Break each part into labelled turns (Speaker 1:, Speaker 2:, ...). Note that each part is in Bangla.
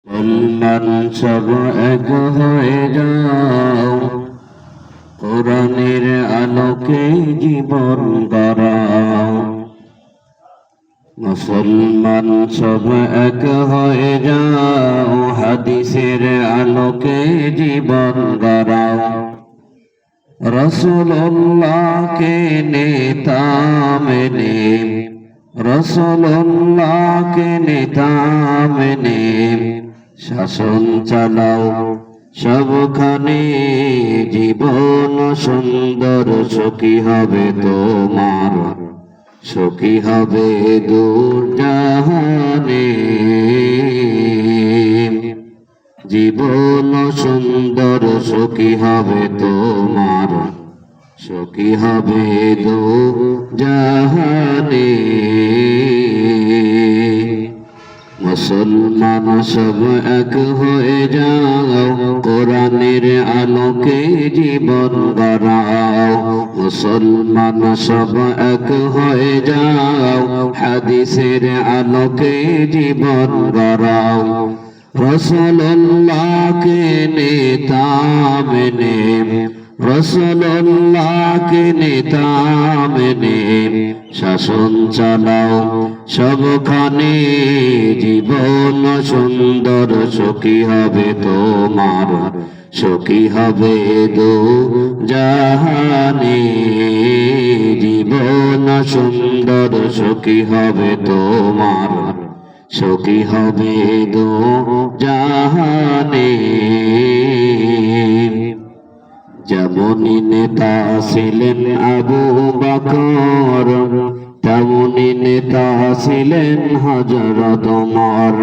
Speaker 1: মুসলমান সব এক হয়ে যাও, কোরআনের আলোকে জীবন গড়াও। মুসলমান সব এক হয়ে যাও, হাদিসের আলোকে জীবন গড়াও। রাসূলুল্লাহকে নেতা মেনে, রাসূলুল্লাহকে নেতা মেনে শাসন চালাও সবখানে। জীবন সুন্দর সুখী হবে তোমার, সুখী হবে দূর জাহানে। জীবন সুন্দর সুখী হবে তোমার, সুখী হবে দূর জাহানে। মুসলমান সব এক হয়ে যাও, কোরআনের আলোকে জীবন গড়াও। মুসলমান সব এক হয়ে যাও, হাদিসের আলোকে জীবন গড়াও। রাসূলুল্লাহকে নেতা মেনে, রাসূলুল্লাহকে নেতা মেনে শাসন চালাও সবখানে। জীবন সুন্দর সুখী হবে তোমার, সুখী হবে দূর জাহানে। জীবন সুন্দর সুখী হবে তোমার, সুখী হবে দূর জাহানে। যেমনি নেতা ছিলেন আবু বকর, তেমনি নেতা ছিলেন হযরত ওমর।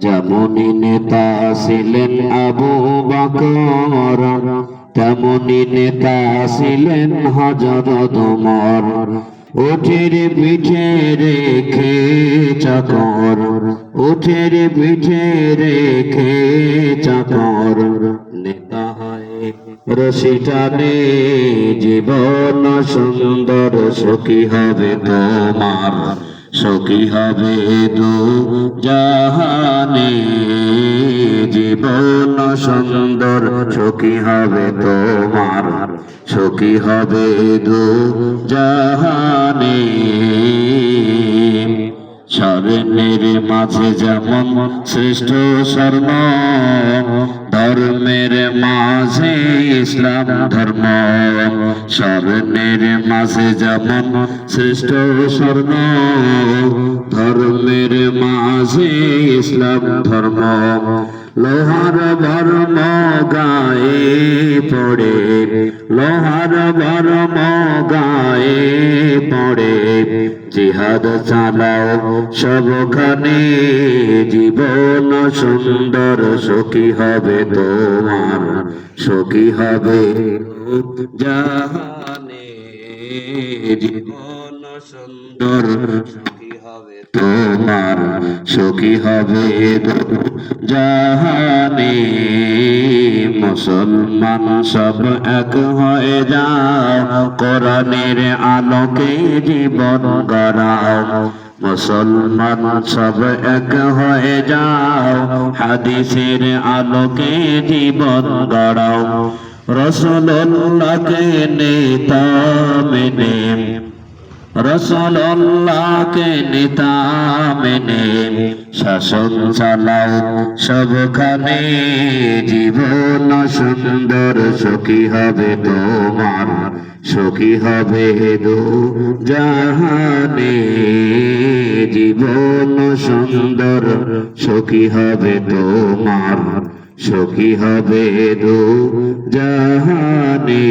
Speaker 1: যেমনি নেতা ছিলেন আবু বকর, তেমনি নেতা ছিলেন হযরত ওমর। উটের পিঠে রেখে চাকর, উটের পিঠে রেখে চাকর নেতা হয় রশি টানে। জীবন সুন্দর সুখী হবে তোমার, সুখী হবে দূর জাহানে। জীবন সুন্দর সুখী হবে তোমার, সুখী হবে দূর জাহানে। স্বর্ণের মাঝে যেমন শ্রেষ্ঠ স্বর্ণ, ধর্মের মাঝে ইসলাম ধর্ম। স্বর্ণের মাঝে যেমন শ্রেষ্ঠ স্বর্ণ, ধর্মের মাঝে ইসলাম ধর্ম। লোহার বর্ম গায়ে পড়ে, লোহার বর্ম গায়ে পড়ে জিহাদ চালাও সবখানে। জীবন সুন্দর সুখী হবে তোমার, সুখী হবে জাহানে। জীবন সুন্দর সুখী হবে তোমার, সুখী হবে জাহানে। মুসলমান সব এক হয়ে যাও, কোরআনের আলোকে জীবন গড়াও। মুসলমান সব এক হয়ে যাও, হাদিসের আলোকে জীবন গড়াও। রাসূলুল্লাহকে নেতা মেনে, রাসূলুল্লাহকে নেতা মেনে শাসন চালাও সবখানে। জীবন সুন্দর সুখী হবে তোমার, সুখী হবে দূর জাহানে। জীবন সুন্দর সুখী হবে তোমার, সুখী হবে দূর জাহানে।